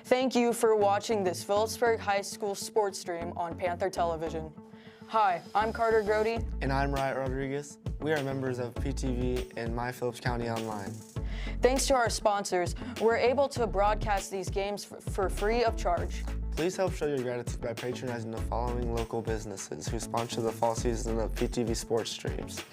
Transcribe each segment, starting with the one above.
Thank you for watching this Phillipsburg High School sports stream on Panther Television. Hi, I'm Carter Grody. And I'm Riot Rodriguez. We are members of PTV and My Phillips County Online. Thanks to our sponsors, we're able to broadcast these games for free of charge. Please help show your gratitude by patronizing the following local businesses who sponsor the fall season of PTV sports streams.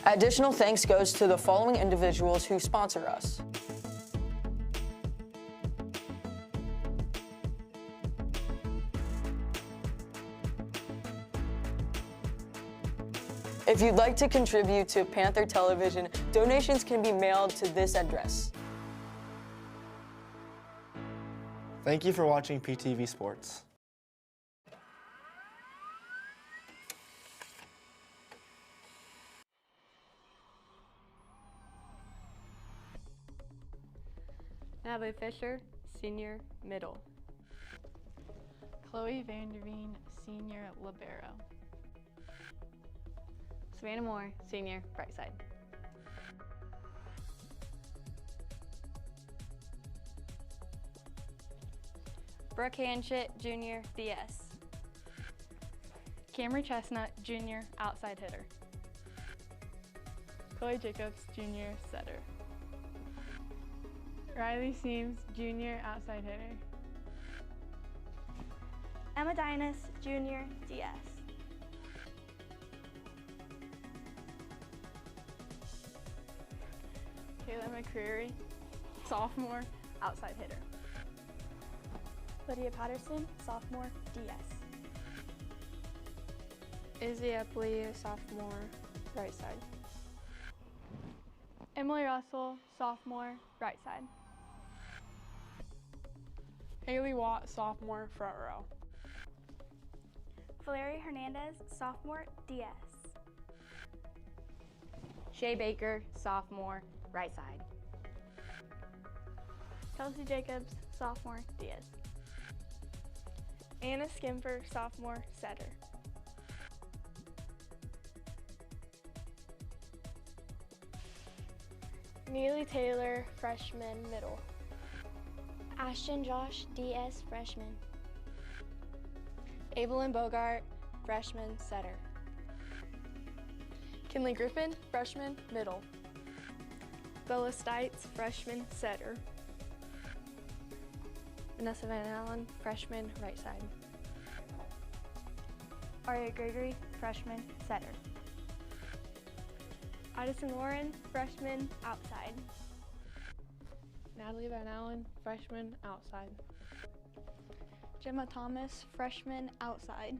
Additional thanks goes to the following individuals who sponsor us. If you'd like to contribute to Panther Television, donations can be mailed to this address. Thank you for watching PTV Sports. Natalie Fisher, Senior Middle. Chloe Vanderveen, Senior Libero. Savannah Moore, Senior Bright Side. Brooke Hanchett, Junior DS. Camry Chestnut, Junior Outside Hitter. Chloe Jacobs, Junior Setter. Riley Seams, Junior Outside Hitter. Emma Dinas, Junior DS. Kayla McCreary, Sophomore Outside Hitter. Lydia Patterson, Sophomore DS. Izzy Epley, Sophomore Right Side. Emily Russell, Sophomore Right Side. Haley Watt, Sophomore Front Row. Valeria Hernandez, Sophomore DS. Shay Baker, Sophomore Right Side. Kelsey Jacobs, Sophomore DS. Anna Skimper, Sophomore Setter. Neely Taylor, Freshman Middle. Ashton Josh, DS Freshman. Evelyn Bogart, Freshman Setter. Kinley Griffin, Freshman Middle. Bella Stites, Freshman Setter. Vanessa Van Allen, Freshman Right Side. Aria Gregory, Freshman Setter. Addison Lauren, Freshman Outside. Natalie Van Allen, Freshman Outside. Gemma Thomas, Freshman Outside.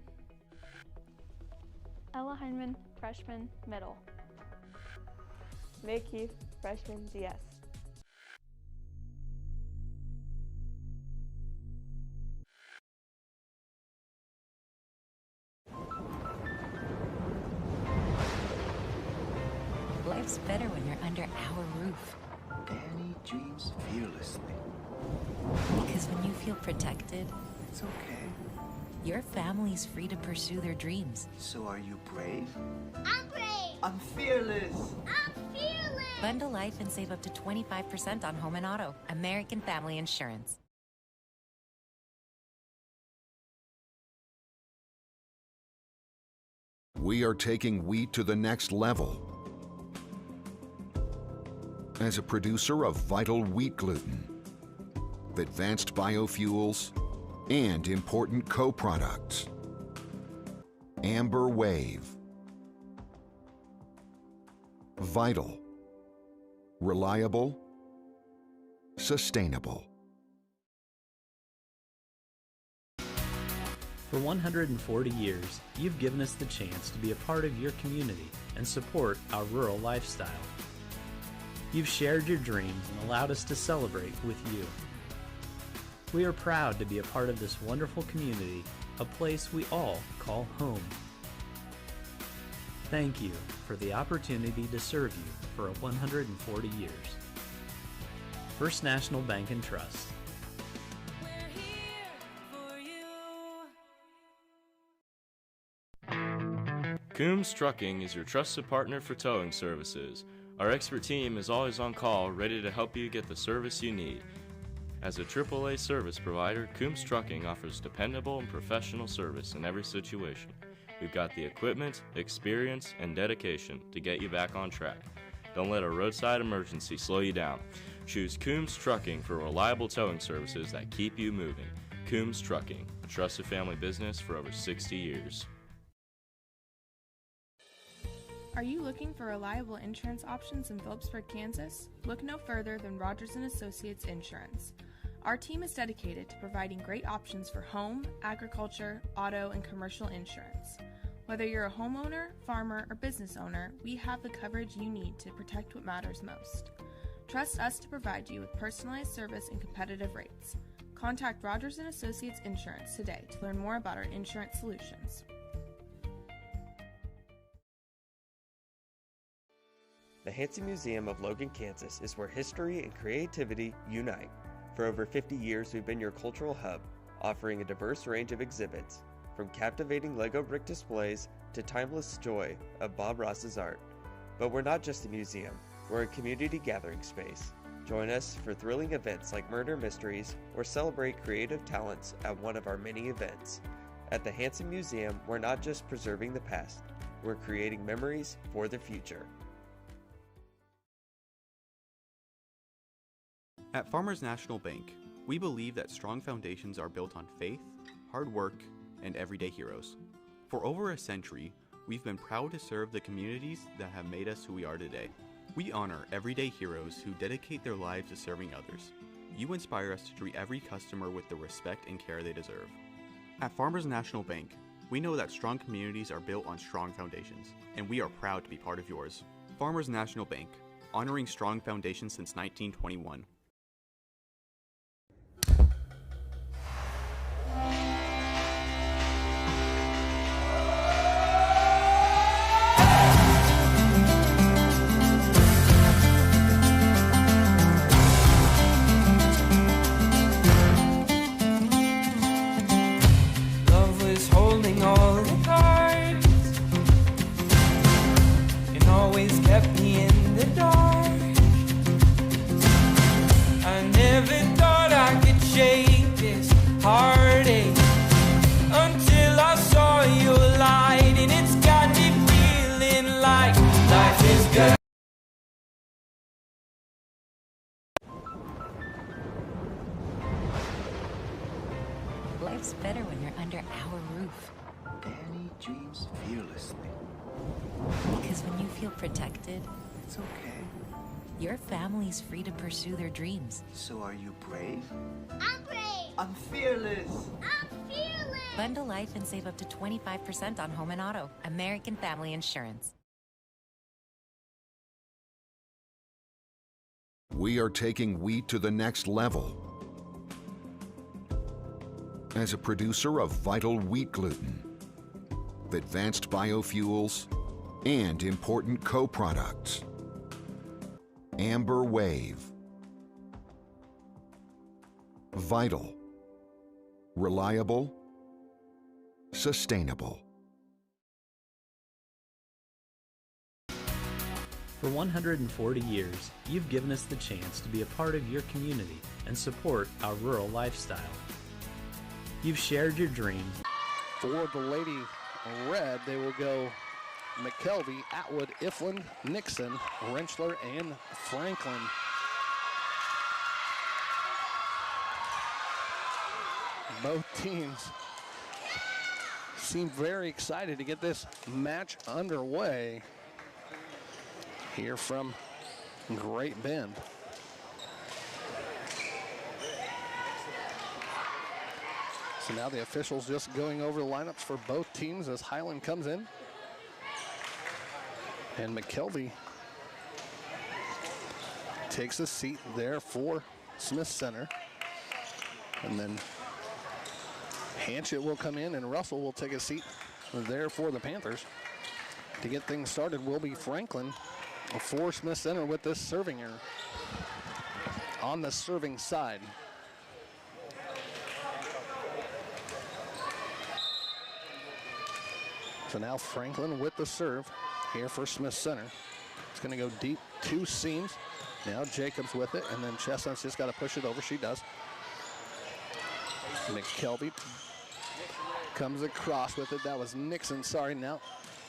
Ella Heineman, Freshman Middle. May Keith, Freshman DS. Life's better when you're under our roof. Danny dreams fearlessly. Because when you feel protected, It's okay. your family's free to pursue their dreams. So are you brave? I'm brave. I'm fearless. I'm fearless. Bundle life and save up to 25% on home and auto. American Family Insurance. We are taking wheat to the next level. As a producer of vital wheat gluten, advanced biofuels, and important co-products. Amber Wave. Vital. Reliable. Sustainable. For 140 years, you've given us the chance to be a part of your community and support our rural lifestyle. You've shared your dreams and allowed us to celebrate with you. We are proud to be a part of this wonderful community, a place we all call home. Thank you for the opportunity to serve you for 140 years. First National Bank and Trust. Coombs Trucking is your trusted partner for towing services. Our expert team is always on call, ready to help you get the service you need. As a AAA service provider, Coombs Trucking offers dependable and professional service in every situation. We've got the equipment, experience, and dedication to get you back on track. Don't let a roadside emergency slow you down. Choose Coombs Trucking for reliable towing services that keep you moving. Coombs Trucking, a trusted family business for over 60 years. Are you looking for reliable insurance options in Phillipsburg, Kansas? Look no further than Rogers & Associates Insurance. Our team is dedicated to providing great options for home, agriculture, auto, and commercial insurance. Whether you're a homeowner, farmer, or business owner, we have the coverage you need to protect what matters most. Trust us to provide you with personalized service and competitive rates. Contact Rogers & Associates Insurance today to learn more about our insurance solutions. The Hansen Museum of Logan, Kansas is where history and creativity unite. For over 50 years, we've been your cultural hub, offering a diverse range of exhibits, from captivating Lego brick displays to timeless joy of Bob Ross's art. But we're not just a museum, we're a community gathering space. Join us for thrilling events like Murder Mysteries or celebrate creative talents at one of our many events. At the Hansen Museum, we're not just preserving the past, we're creating memories for the future. At Farmers National Bank, we believe that strong foundations are built on faith, hard work, and everyday heroes. For over a century, we've been proud to serve the communities that have made us who we are today. We honor everyday heroes who dedicate their lives to serving others. You inspire us to treat every customer with the respect and care they deserve. At Farmers National Bank, we know that strong communities are built on strong foundations, and we are proud to be part of yours. Farmers National Bank, honoring strong foundations since 1921. Life's better when you're under our roof. Danny dreams fearlessly. Because when you feel protected, It's okay. your family's free to pursue their dreams. So are you brave? I'm brave. I'm fearless. I'm fearless. Bundle life and save up to 25% on home and auto. American Family Insurance. We are taking wheat to the next level. As a producer of vital wheat gluten, advanced biofuels, and important co-products. Amber Wave. Vital. Reliable. Sustainable. For 140 years, you've given us the chance to be a part of your community and support our rural lifestyle. You've shared your dreams. For the Lady Red, they will go McKelvey, Atwood, Iflin, Nixon, Rentschler, and Franklin. Both teams seem very excited to get this match underway here from Great Bend. So now the officials just going over the lineups for both teams as Highland comes in. And McKelvey takes a seat there for Smith Center. And then Hanchett will come in and Russell will take a seat there for the Panthers. To get things started will be Franklin for Smith Center with this serving error on the serving side. So now Franklin with the serve here for Smith Center. It's going to go deep, 2 seams. Now Jacobs with it, and then Chestnut's just got to push it over. She does. McKelvey comes across with it. That was Nixon, sorry. Now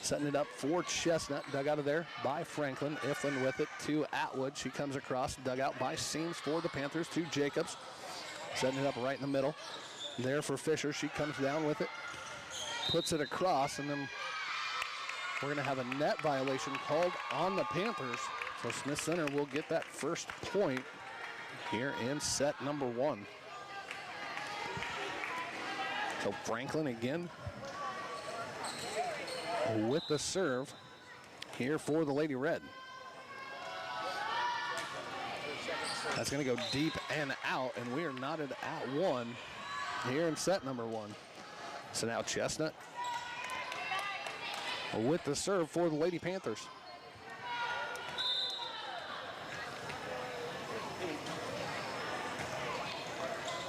setting it up for Chestnut. Dug out of there by Franklin. Iflin with it to Atwood. She comes across, dug out by Seams for the Panthers to Jacobs. Setting it up right in the middle. There for Fisher. She comes down with it. Puts it across, and then we're going to have a net violation called on the Panthers. So Smith Center will get that first point here in set number 1. So Franklin again with the serve here for the Lady Red. That's going to go deep and out, and we are knotted at 1 here in set number 1. So now Chestnut with the serve for the Lady Panthers.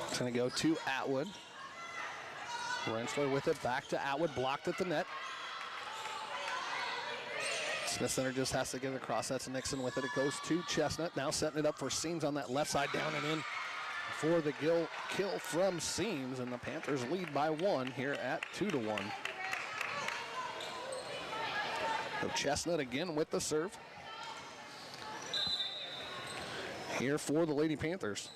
It's going to go to Atwood. Rensler with it, back to Atwood, blocked at the net. Smith Center just has to get it across. That's Nixon with it. It goes to Chestnut. Now setting it up for Seams on that left side, down and in for the kill from Seams, and the Panthers lead by 1 here at 2-1. So Chestnut again with the serve here for the Lady Panthers.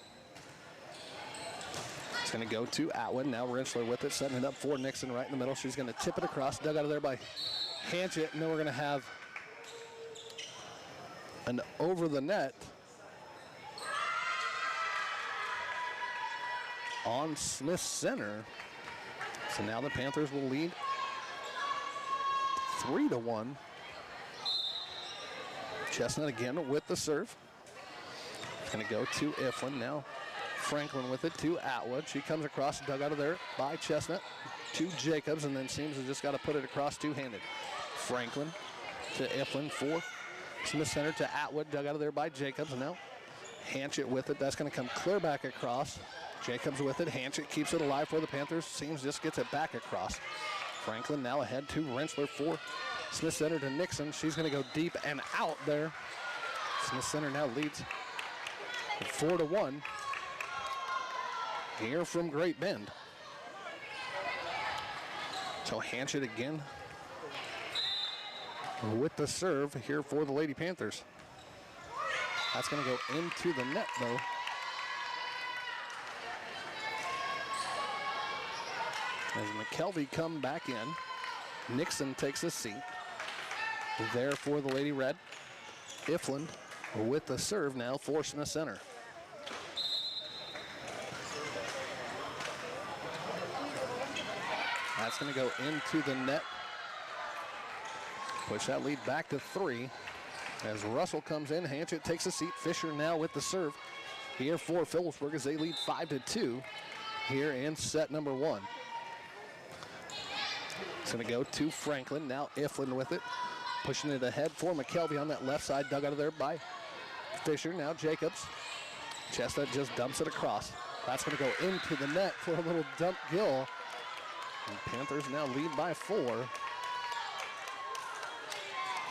It's going to go to Atwood. Now Rensler with it, setting it up for Nixon right in the middle. She's going to tip it across, dug out of there by Hanchett, and then we're going to have an over the net on Smith Center. So now the Panthers will lead 3-1. Chestnut again with the serve. It's going to go to Iflin. Now Franklin with it to Atwood. She comes across, dug out of there by Chestnut to Jacobs, and then Seems has just got to put it across two-handed. Franklin to Iflin for Smith Center to Atwood, dug out of there by Jacobs, and now Hanchett with it. That's going to come clear back across. Jacobs with it. Hanchett keeps it alive for the Panthers. Seems just gets it back across. Franklin now ahead to Rensler for Smith Center to Nixon. She's going to go deep and out there. Smith Center now leads 4-1 here from Great Bend. So Hanchett again with the serve here for the Lady Panthers. That's going to go into the net though. As McKelvey come back in, Nixon takes a seat there for the Lady Red. Iflin with the serve now for Smith Center. That's going to go into the net. Push that lead back to 3. As Russell comes in, Hanchett takes a seat. Fisher now with the serve here for Phillipsburg as they lead 5-2 here in set number 1. It's going to go to Franklin. Now Iflin with it. Pushing it ahead for McKelvey on that left side. Dug out of there by Fisher. Now Jacobs. Chestnut just dumps it across. That's going to go into the net for a little dump gill. And Panthers now lead by 4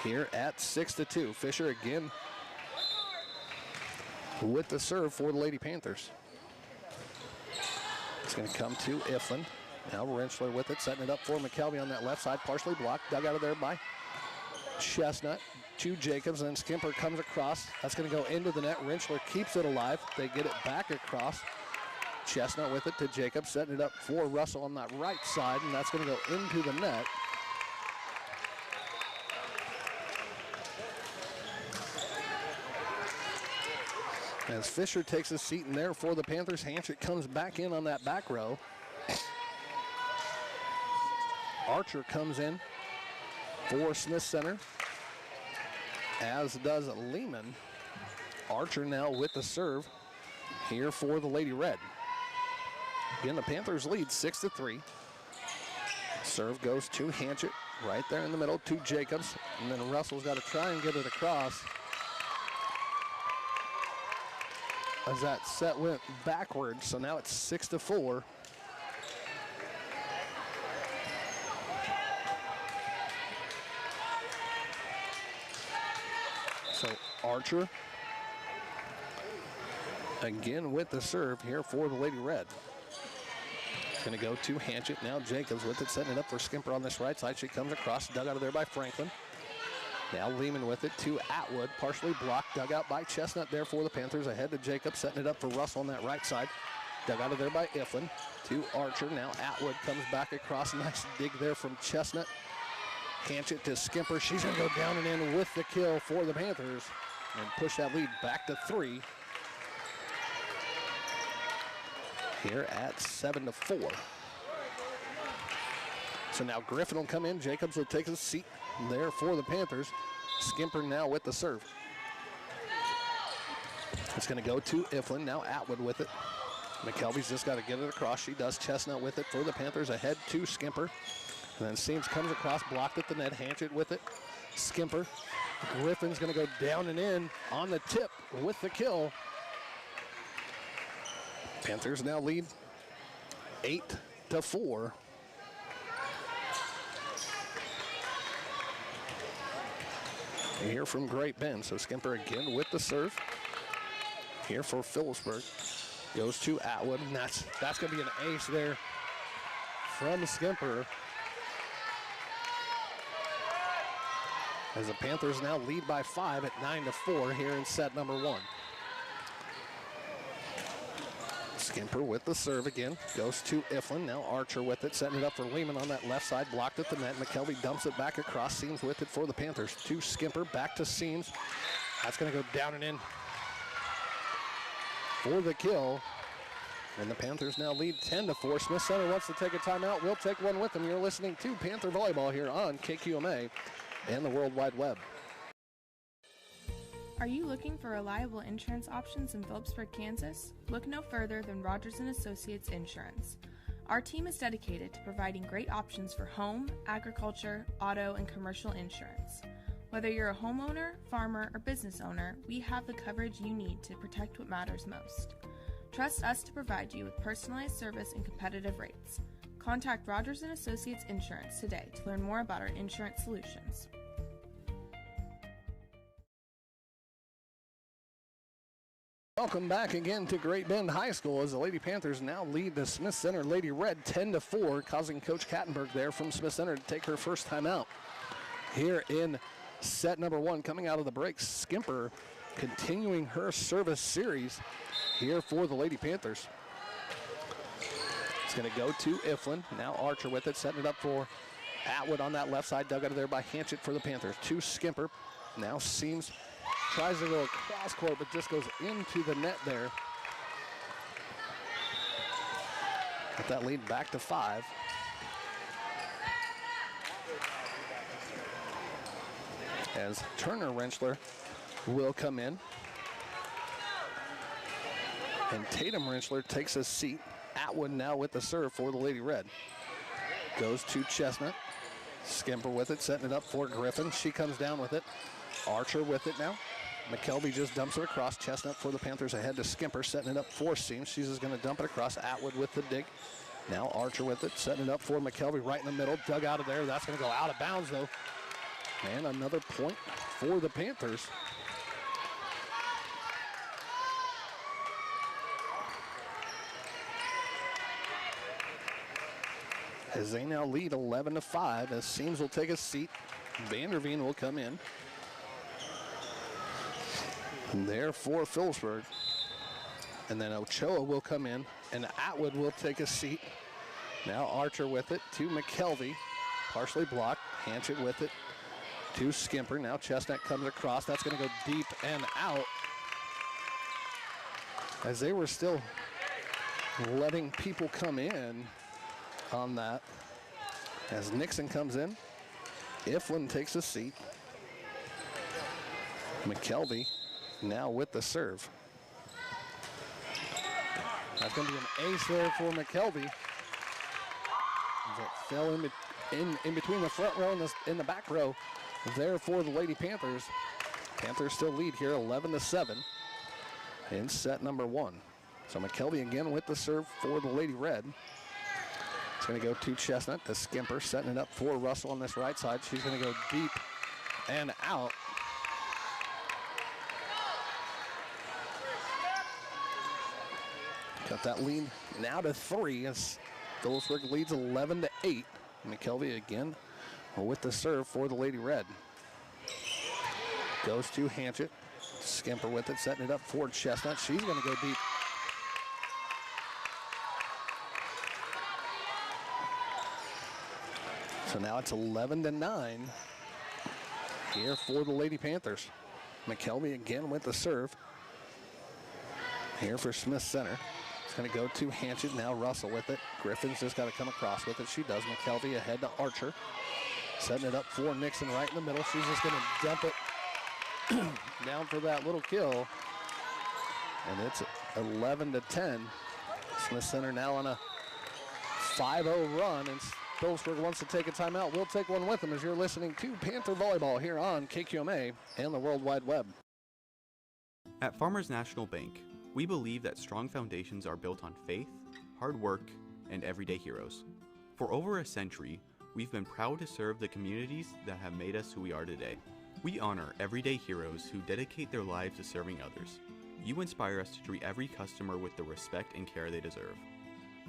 here at 6-2. Fisher again with the serve for the Lady Panthers. It's going to come to Iflin. Now Rensler with it, setting it up for McKelvey on that left side, partially blocked, dug out of there by Chestnut to Jacobs, and then Skimper comes across. That's going to go into the net. Rensler keeps it alive. They get it back across Chestnut with it to Jacobs, setting it up for Russell on that right side, and that's going to go into the net. As Fisher takes a seat in there for the Panthers, Hanchett comes back in on that back row. Archer comes in for Smith Center, as does Lehman. Archer now with the serve here for the Lady Red. Again, the Panthers lead 6-3. Serve goes to Hanchett right there in the middle to Jacobs, and then Russell's got to try and get it across. As that set went backwards, so now it's 6-4. So Archer again with the serve here for the Lady Red. Going to go to Hanchett. Now Jacobs with it, setting it up for Skimper on this right side. She comes across, dug out of there by Franklin. Now Lehman with it to Atwood, partially blocked, dug out by Chestnut there for the Panthers. Ahead to Jacobs, setting it up for Russell on that right side. Dug out of there by Iflin to Archer. Now Atwood comes back across. Nice dig there from Chestnut. Hanchett to Skimper. She's going to go down and in with the kill for the Panthers and push that lead back to 3. Here at 7-4. So now Griffin will come in. Jacobs will take his seat there for the Panthers. Skimper now with the serve. It's going to go to Iflin. Now Atwood with it. McKelvey's just got to get it across. She does. Chestnut with it for the Panthers. Ahead to Skimper. And then Seams comes across, blocked at the net. Hanchett with it. Skimper. Griffin's going to go down and in on the tip with the kill. Panthers now lead 8-4. Here from Great Bend. So Skimper again with the serve. Here for Phillipsburg. Goes to Atwood, and that's going to be an ace there from Skimper. As the Panthers now lead by 5 at 9-4 here in set number 1. Skimper with the serve again. Goes to Iflin. Now Archer with it, setting it up for Lehman on that left side. Blocked at the net. McKelvey dumps it back across. Seams with it for the Panthers. To Skimper, back to Seams. That's going to go down and in for the kill. And the Panthers now lead 10-4. Smith Center wants to take a timeout. We'll take one with them. You're listening to Panther Volleyball here on KQMA and the World Wide Web. Are you looking for reliable insurance options in Phillipsburg, Kansas? Look no further than Rogers & Associates Insurance. Our team is dedicated to providing great options for home, agriculture, auto, and commercial insurance. Whether you're a homeowner, farmer, or business owner, we have the coverage you need to protect what matters most. Trust us to provide you with personalized service and competitive rates. Contact Rogers & Associates Insurance today to learn more about our insurance solutions. Welcome back again to Great Bend High School as the Lady Panthers now lead the Smith Center Lady Red 10-4, causing Coach Kattenberg there from Smith Center to take her first time out. Here in set number 1, coming out of the break, Skimper continuing her service series here for the Lady Panthers. It's going to go to Iflin. Now Archer with it, setting it up for Atwood on that left side. Dug out of there by Hanchett for the Panthers. To Skimper. Now Seams tries to go across court, but just goes into the net there. Get that lead back to 5. As Turner Rentschler will come in. And Tatum Rentschler takes a seat. Atwood now with the serve for the Lady Red. Goes to Chestnut. Skimper with it, setting it up for Griffin. She comes down with it. Archer with it now. McKelvey just dumps it across. Chestnut for the Panthers ahead to Skimper, setting it up for Seams. She's just going to dump it across. Atwood with the dig. Now Archer with it, setting it up for McKelvey right in the middle. Dug out of there. That's going to go out of bounds, though. And another point for the Panthers. As they now lead 11-5, as Seams will take a seat. Vanderveen will come in. And there for Phillipsburg. And then Ochoa will come in, and Atwood will take a seat. Now Archer with it to McKelvey. Partially blocked. Hanchett with it to Skimper. Now Chestnut comes across. That's going to go deep and out. As they were still letting people come in on that. As Nixon comes in, Iflin takes a seat. McKelvey now with the serve. That's going to be an ace there for McKelvey. That fell in between the front row and the back row there for the Lady Panthers. Panthers still lead here 11-7 in set number 1. So McKelvey again with the serve for the Lady Red. It's going to go to Chestnut, the Skimper, setting it up for Russell on this right side. She's going to go deep and out. Got that lead now to 3 as Phillipsburg leads 11-8. McKelvey again with the serve for the Lady Red. Goes to Hanchett. Skimper with it, setting it up for Chestnut. She's going to go deep. So now it's 11-9 here for the Lady Panthers. McKelvey again with the serve. Here for Smith Center. It's going to go to Hanchett. Now Russell with it. Griffin's just got to come across with it. She does. McKelvey ahead to Archer. Setting it up for Nixon right in the middle. She's just going to dump it down for that little kill. And it's 11-10. Smith Center now on a 5-0 run. And Phillipsburg wants to take a timeout. We'll take one with them as you're listening to Panther Volleyball here on KQMA and the World Wide Web. At Farmers National Bank, we believe that strong foundations are built on faith, hard work, and everyday heroes. For over a century, we've been proud to serve the communities that have made us who we are today. We honor everyday heroes who dedicate their lives to serving others. You inspire us to treat every customer with the respect and care they deserve.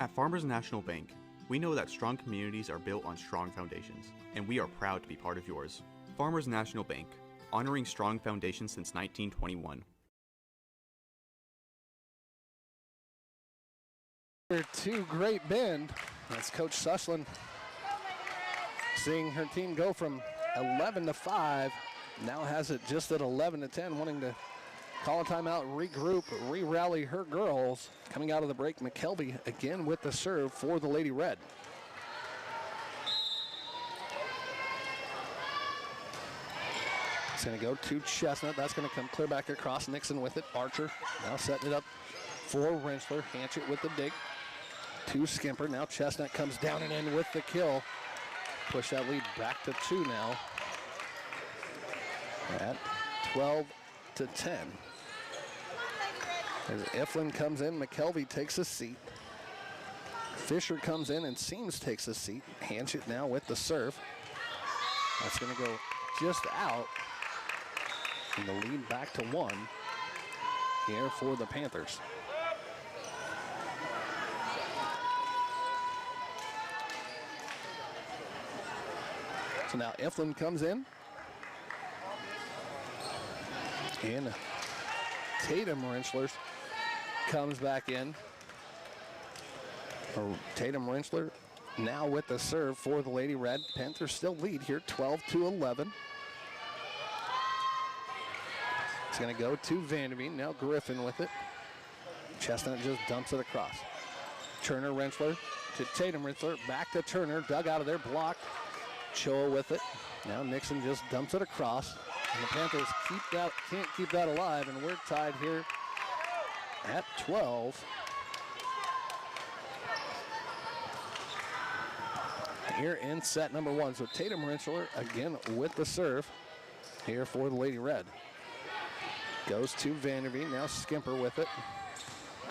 At Farmers National Bank, we know that strong communities are built on strong foundations, and we are proud to be part of yours. Farmers National Bank, honoring strong foundations since 1921. To Great Bend, that's Coach Sussland seeing her team go from 11-5, now has it just at 11-10, wanting to call a timeout, regroup, re-rally her girls. Coming out of the break, McKelvey again with the serve for the Lady Red. It's going to go to Chestnut. That's going to come clear back across. Nixon with it. Archer now setting it up for Rensler. Hanchett with the dig. To Skimper. Now Chestnut comes down and in with the kill. Push that lead back to 2 now. At 12-10. As Iflin comes in, McKelvey takes a seat. Fisher comes in and Seams takes a seat. Hanchett now with the serve. That's going to go just out. And the lead back to 1 here for the Panthers. So now Iflin comes in. And Tatum Rentschler comes back in. Tatum Rentschler now with the serve for the Lady Red. Panthers still lead here 12-11. It's going to go to Vanderveen. Now Griffin with it. Chestnut just dumps it across. Turner Rentschler to Tatum Rentschler. Back to Turner. Dug out of there. Blocked. Choa with it. Now Nixon just dumps it across. And the Panthers can't keep that alive, and we're tied here at 12. Here in set number 1. So Tatum Rentschler again with the serve here for the Lady Red. Goes to Vanderveen. Now Skimper with it.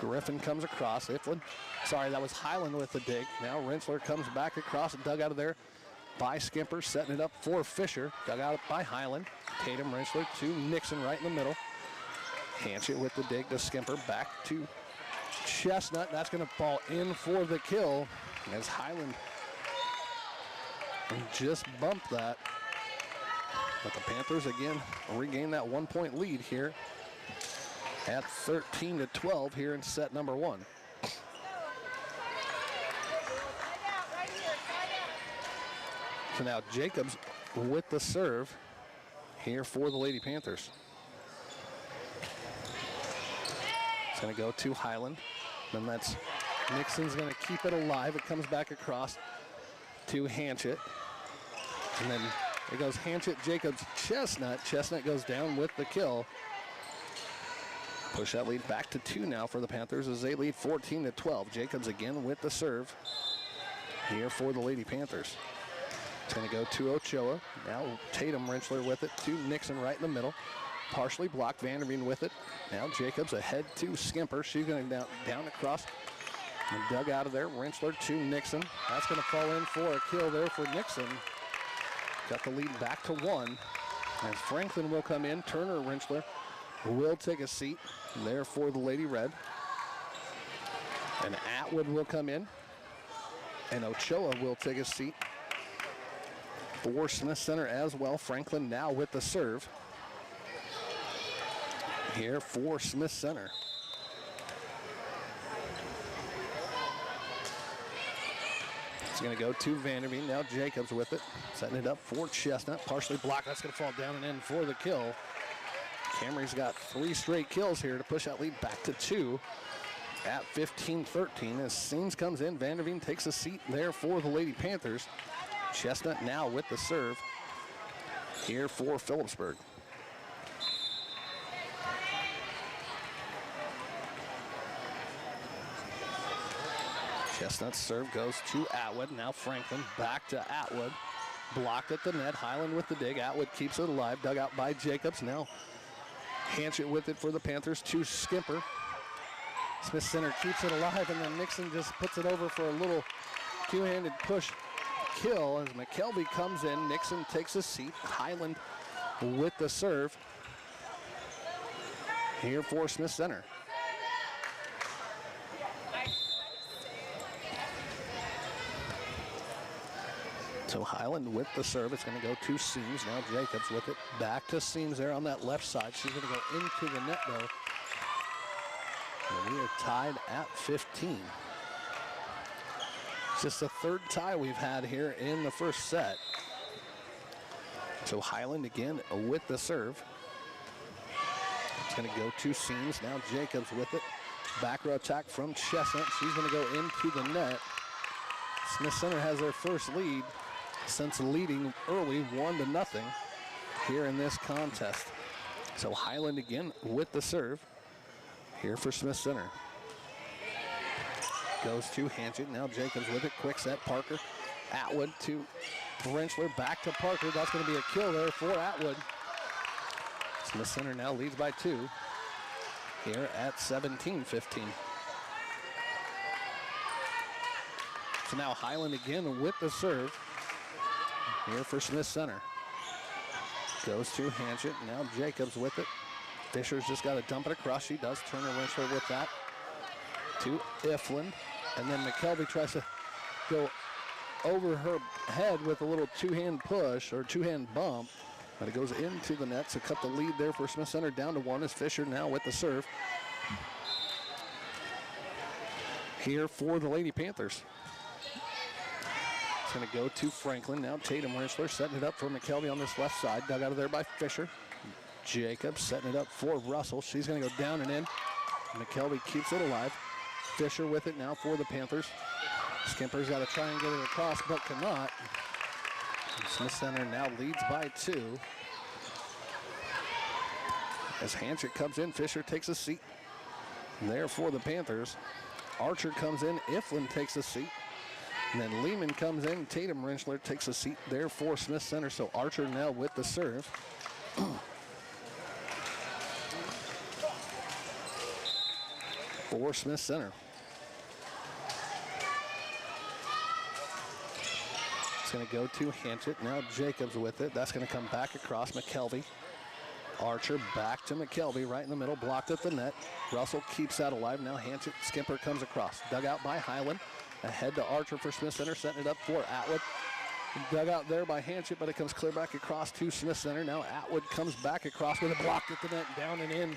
Griffin comes across. Iflin. Sorry, that was Highland with the dig. Now Rentschler comes back across and dug out of there by Skimper, setting it up for Fisher. Dug out by Highland. Tatum Rentschler to Nixon right in the middle. Hanchett with the dig to Skimper. Back to Chestnut. That's going to fall in for the kill as Highland just bumped that. But the Panthers again regain that 1-point lead here at 13-12 here in set number 1. So now Jacobs with the serve here for the Lady Panthers. It's going to go to Highland. Then that's Nixon's going to keep it alive. It comes back across to Hanchett. And then it goes Hanchett, Jacobs, Chestnut. Chestnut goes down with the kill. Push that lead back to 2 now for the Panthers as they lead 14-12. Jacobs again with the serve here for the Lady Panthers. It's going to go to Ochoa. Now Tatum Rentschler with it to Nixon right in the middle. Partially blocked, Vanderveen with it. Now Jacobs ahead to Skimper. She's going to down across and dug out of there. Rentschler to Nixon. That's going to fall in for a kill there for Nixon. Got the lead back to 1. As Franklin will come in, Turner Rentschler will take a seat there for the Lady Red. And Atwood will come in. And Ochoa will take a seat for Smith Center as well. Franklin now with the serve here for Smith Center. It's going to go to Vanderveen. Now Jacobs with it. Setting it up for Chestnut. Partially blocked. That's going to fall down and in for the kill. Camry's got 3 straight kills here to push that lead back to 2 at 15-13. As Seams comes in, Vanderveen takes a seat there for the Lady Panthers. Chestnut now with the serve here for Phillipsburg. Chestnut's serve goes to Atwood. Now Franklin back to Atwood. Blocked at the net. Highland with the dig. Atwood keeps it alive. Dug out by Jacobs. Now Hanchett with it for the Panthers to Skimper. Smith Center keeps it alive, and then Nixon just puts it over for a little two-handed push kill as McKelvey comes in. Nixon takes a seat. Highland with the serve here for Smith Center. So Highland with the serve. It's going to go to Seams. Now Jacobs with it. Back to Seams there on that left side. She's going to go into the net, though. And we are tied at 15. It's just the 3rd tie we've had here in the first set. So Highland again with the serve. It's going to go to Seams. Now Jacobs with it. Back row attack from Chestnut. She's going to go into the net. Smith Center has their first lead since leading early 1-0 here in this contest. So Highland again with the serve here for Smith Center. Goes to Hanchett. Now Jacobs with it. Quick set. Parker. Atwood to Rentschler. Back to Parker. That's going to be a kill there for Atwood. Smith Center now leads by 2 here at 17-15. So now Highland again with the serve here for Smith Center. Goes to Hanchett. Now Jacobs with it. Fisher's just got to dump it across. She does. Turner Rentschler with that to Iflin. And then McKelvey tries to go over her head with a little two-hand push or two-hand bump. But it goes into the net. So cut the lead there for Smith Center down to 1 as Fisher now with the serve here for the Lady Panthers. It's going to go to Franklin. Now Tatum Rentschler setting it up for McKelvey on this left side. Dug out of there by Fisher. Jacobs setting it up for Russell. She's going to go down and in. McKelvey keeps it alive. Fisher with it now for the Panthers. Skimper's got to try and get it across, but cannot. And Smith Center now leads by 2. As Hanchett comes in, Fisher takes a seat there for the Panthers. Archer comes in, Iflin takes a seat. And then Lehman comes in, Tatum Rentschler takes a seat there for Smith Center. So Archer now with the serve. For Smith Center. It's going to go to Hanchett. Now Jacobs with it. That's going to come back across McKelvey. Archer back to McKelvey right in the middle. Blocked at the net. Russell keeps that alive. Now Hanchett. Skimper comes across. Dug out by Highland. Ahead to Archer for Smith Center. Setting it up for Atwood. Dug out there by Hanchett, but it comes clear back across to Smith Center. Now Atwood comes back across with a block at the net. Down and in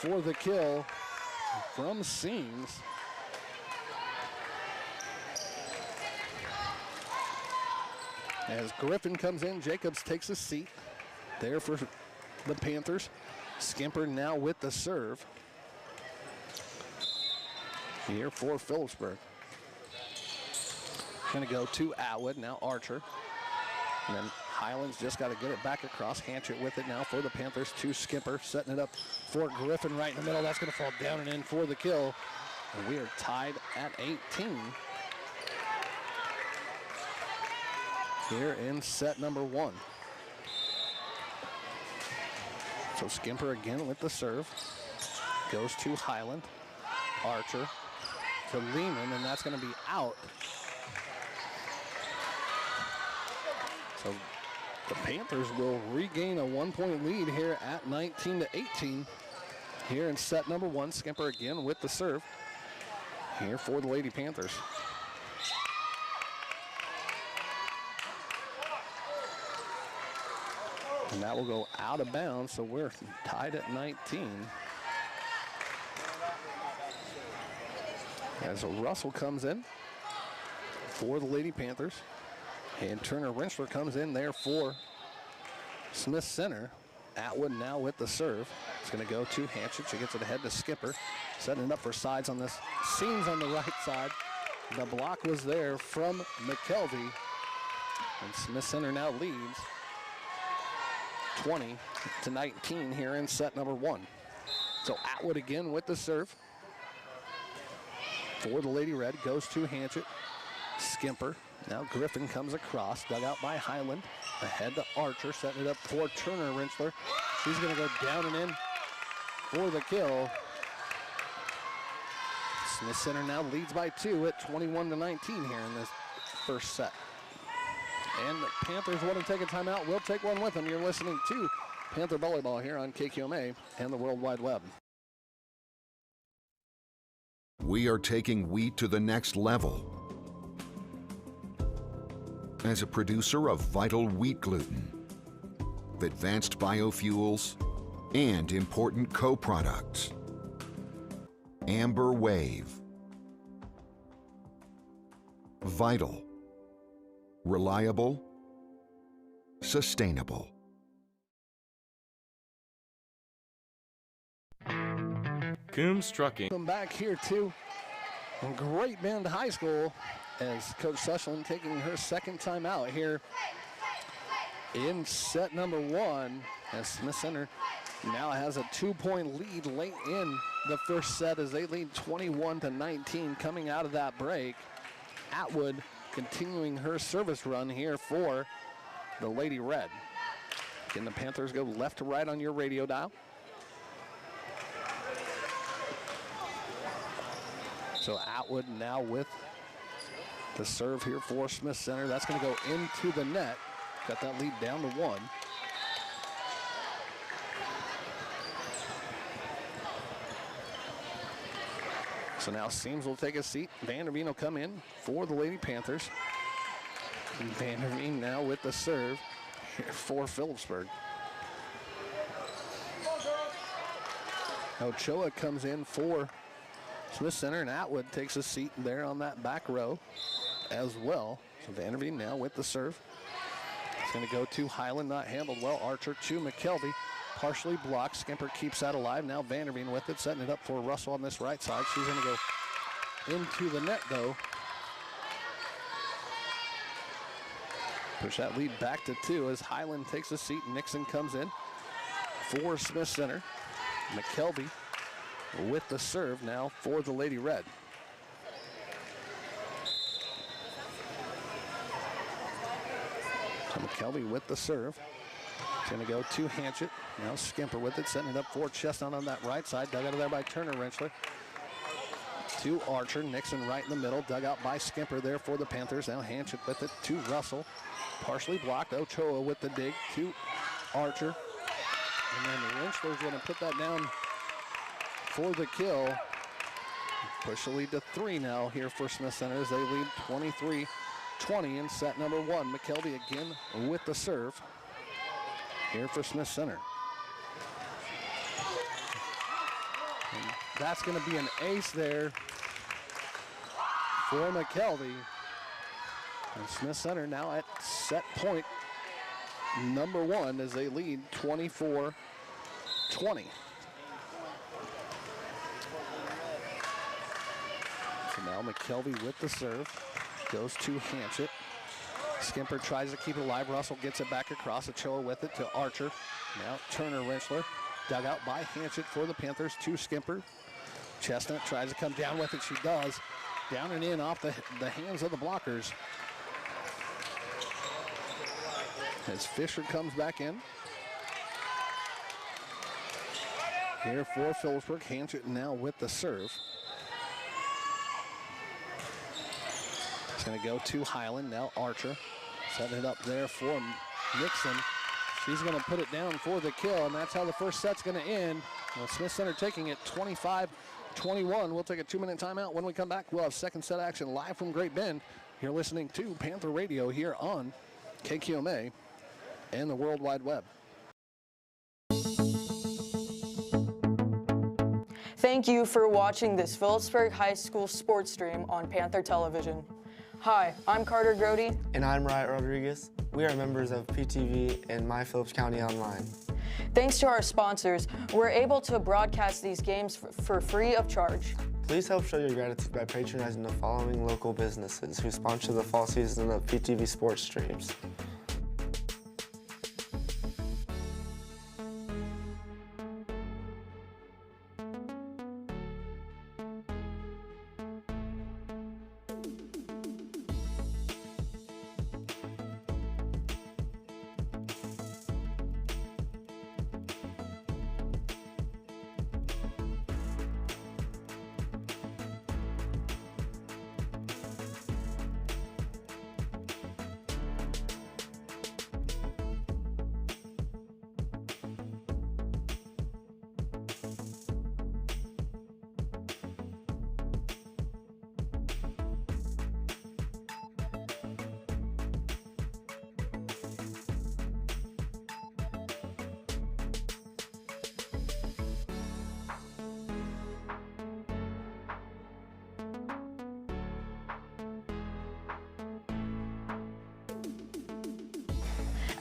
for the kill from Seams. As Griffin comes in, Jacobs takes a seat there for the Panthers. Skimper now with the serve. Here for Phillipsburg. Going to go to Atwood, now Archer. And then Highlands just got to get it back across. Hanchett with it now for the Panthers to Skimper, setting it up for Griffin right in the middle. That's going to fall down and in for the kill. And we are tied at 18. Here in set number 1. So Skimper again with the serve. Goes to Highland. Archer to Lehman, and that's going to be out. So the Panthers will regain a 1-point lead here at 19-18. Here in set number 1, Skimper again with the serve. Here for the Lady Panthers. And that will go out of bounds, so we're tied at 19. As Russell comes in for the Lady Panthers. And Turner Rentschler comes in there for Smith Center. Atwood now with the serve. It's going to go to Hanchett. She gets it ahead to Skipper. Setting it up for sides on this. Seams on the right side. The block was there from McKelvey. And Smith Center now leads 20-19 here in set number 1. So Atwood again with the serve. For the Lady Red, goes to Hanchett. Skimper. Now Griffin comes across, dug out by Highland. Ahead to Archer, setting it up for Turner Rentschler. She's going to go down and in for the kill. Smith Center now leads by 2 at 21-19 here in this first set. And the Panthers want to take a timeout. We'll take one with them. You're listening to Panther Volleyball here on KQMA and the World Wide Web. We are taking wheat to the next level. As a producer of vital wheat gluten, advanced biofuels, and important co-products. Amber Wave. Vital. Reliable. Sustainable. Coombs Trucking. Welcome back here to Great Bend High School as Coach Sushland taking her second time out here in set number 1 as Smith Center now has a 2-point lead late in the first set as they lead 21-19 coming out of that break. Atwood continuing her service run here for the Lady Red. Can the Panthers go left to right on your radio dial? So Atwood now with the serve here for Smith Center. That's going to go into the net. Got that lead down to 1. So now Seams will take a seat. Vanderveen will come in for the Lady Panthers. Vanderveen now with the serve here for Phillipsburg. Ochoa comes in for Smith Center, and Atwood takes a seat there on that back row as well. So Vanderveen now with the serve. It's going to go to Highland, not handled well. Archer to McKelvey, partially blocked. Skimper keeps that alive. Now Vanderveen with it, setting it up for Russell on this right side. She's going to go into the net, though. Push that lead back to 2 as Highland takes a seat. Nixon comes in for Smith Center. McKelvey with the serve now for the Lady Red. So McKelvey with the serve. It's going to go to Hanchett. Now Skimper with it, setting it up for Chestnut on that right side. Dug out of there by Turner Rentschler. To Archer. Nixon right in the middle. Dug out by Skimper there for the Panthers. Now Hanchett with it to Russell. Partially blocked. Ochoa with the dig to Archer. And then Rentschler's going to put that down for the kill. Push the lead to 3 now here for Smith Center as they lead 23-20 in set number 1. McKelvey again with the serve here for Smith Center. That's going to be an ace there for McKelvey. And Smith Center now at set point number 1 as they lead 24-20. So now McKelvey with the serve. Goes to Hanchett. Skimper tries to keep it alive. Russell gets it back across. Ochoa with it to Archer. Now Turner Rentschler. Dug out by Hanchett for the Panthers to Skimper. Chestnut tries to come down with it. She does. Down and in off the hands of the blockers. As Fisher comes back in. Here for Phillipsburg. Hanchett now with the serve. It's going to go to Highland. Now Archer. Setting it up there for Nixon. She's going to put it down for the kill, and that's how the first set's going to end. Well, Smith Center taking it 25-21. We'll take a 2-minute timeout. When we come back, we'll have second set action live from Great Bend. You're listening to Panther Radio here on KQMA and the World Wide Web. Thank you for watching this Phillipsburg High School sports stream on Panther Television. Hi, I'm Carter Grody. And I'm Riot Rodriguez. We are members of PTV and My Phillips County Online. Thanks to our sponsors, we're able to broadcast these games for free of charge. Please help show your gratitude by patronizing the following local businesses who sponsor the fall season of PTV sports streams.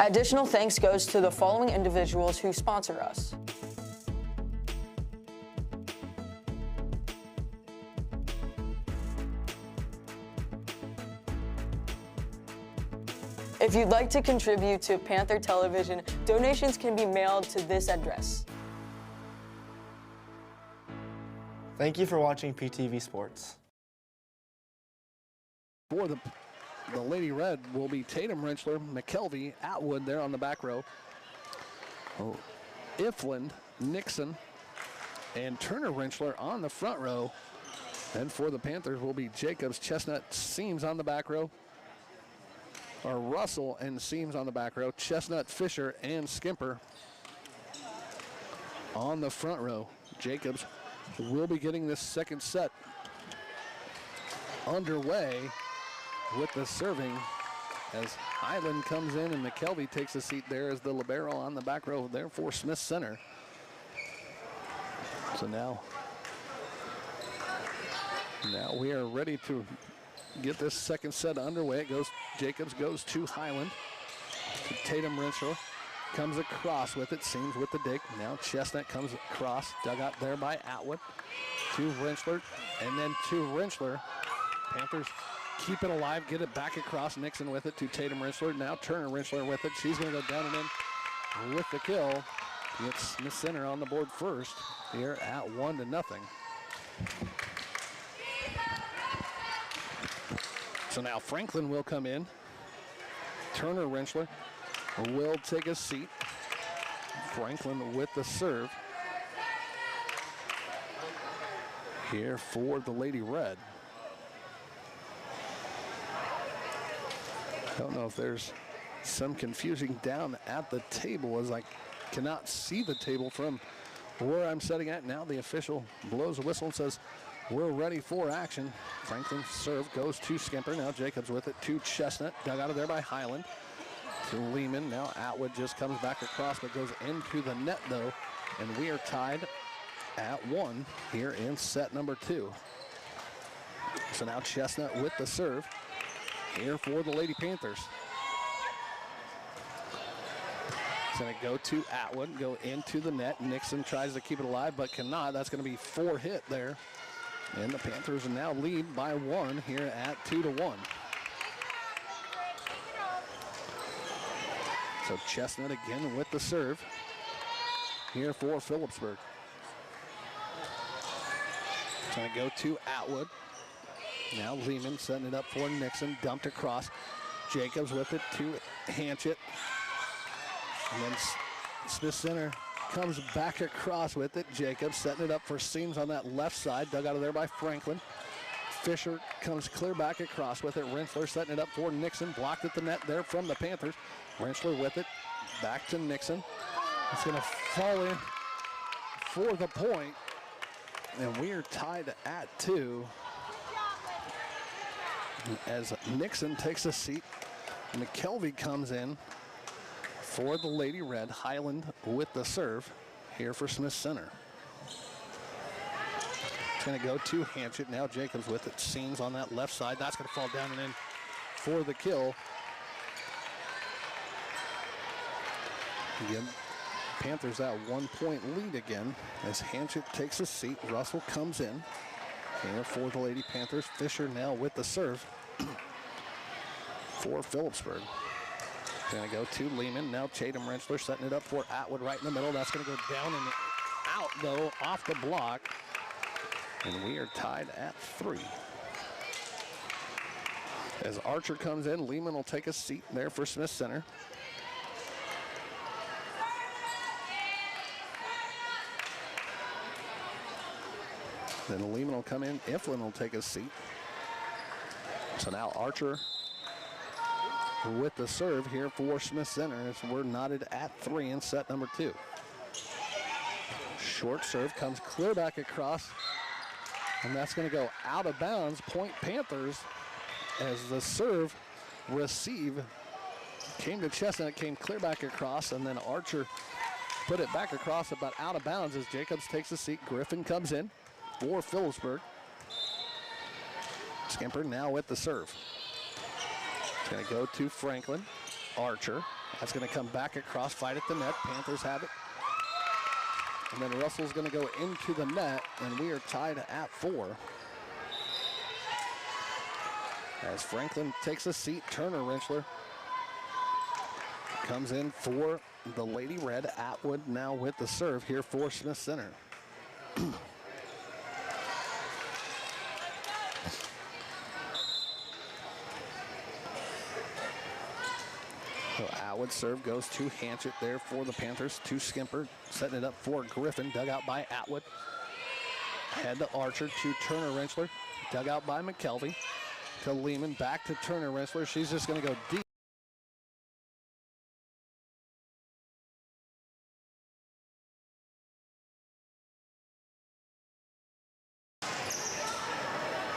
Additional thanks goes to the following individuals who sponsor us. If you'd like to contribute to Panther Television, donations can be mailed to this address. Thank you for watching PTV Sports. For the Lady Red will be Tatum Rentschler, McKelvey, Atwood there on the back row. Oh, Ifland, Nixon, and Turner Rentschler on the front row. And for the Panthers will be Jacobs, Chestnut, Seams on the back row. Or Russell and Seams on the back row. Chestnut, Fisher, and Skimper on the front row. Jacobs will be getting this second set underway with the serving as Highland comes in and McKelvey takes a seat there as the libero on the back row there for Smith Center. So now we are ready to get this second set underway. It goes, Jacobs goes to Highland. To Tatum Rentschler comes across with it, Seams with the dig. Now Chestnut comes across, dug out there by Atwood. To Rentschler, and then to Rentschler. Panthers keep it alive, get it back across. Nixon with it to Tatum Rentschler. Now Turner Rentschler with it. She's going to go down and in with the kill. Gets Smith Center on the board first here at 1-0. So now Franklin will come in. Turner Rentschler will take a seat. Franklin with the serve here for the Lady Red. I don't know if there's some confusing down at the table as I cannot see the table from where I'm sitting at. Now the official blows a whistle and says, we're ready for action. Franklin's serve goes to Skimper. Now Jacobs with it to Chestnut. Dug out of there by Highland. To Lehman. Now Atwood just comes back across but goes into the net though. And we are tied at 1 here in set number 2. So now Chestnut with the serve here for the Lady Panthers. It's going to go to Atwood, go into the net. Nixon tries to keep it alive, but cannot. That's going to be 4 hit there. And the Panthers now lead by 1 here at 2-1. So Chestnut again with the serve here for Phillipsburg. Trying to go to Atwood. Now Lehman setting it up for Nixon. Dumped across. Jacobs with it to Hanchett. And then Smith Center comes back across with it. Jacobs setting it up for Seams on that left side. Dug out of there by Franklin. Fisher comes clear back across with it. Rensler setting it up for Nixon. Blocked at the net there from the Panthers. Rensler with it. Back to Nixon. It's going to fall in for the point. And we are tied at 2. As Nixon takes a seat. McKelvey comes in for the Lady Red. Highland with the serve here for Smith Center. It's going to go to Hanchett. Now Jacobs with it. Seams on that left side. That's going to fall down and in for the kill. Again, Panthers that 1-point lead again as Hanchett takes a seat. Russell comes in here for the Lady Panthers. Fisher now with the serve for Phillipsburg. Going to go to Lehman. Now Chatham Rensler setting it up for Atwood right in the middle. That's going to go down and out, though, off the block. And we are tied at 3. As Archer comes in, Lehman will take a seat there for Smith Center. Then Lehman will come in. Iflin will take a seat. So now Archer with the serve here for Smith Center as we're knotted at 3 in set number 2. Short serve comes clear back across, and that's going to go out of bounds. Point Panthers as the serve receive came to Chestnut, came clear back across, and then Archer put it back across about out of bounds as Jacobs takes a seat. Griffin comes in for Phillipsburg. Skimper now with the serve. It's going to go to Franklin. Archer. That's going to come back across, fight at the net. Panthers have it. And then Russell's going to go into the net, and we are tied at 4. As Franklin takes a seat, Turner Rensler comes in for the Lady Red. Atwood now with the serve here for Smith Center. So Atwood serve goes to Hanchett there for the Panthers. To Skimper, setting it up for Griffin. Dug out by Atwood. Head to Archer to Turner Rensler. Dug out by McKelvey. To Lehman, back to Turner Rensler. She's just going to go deep.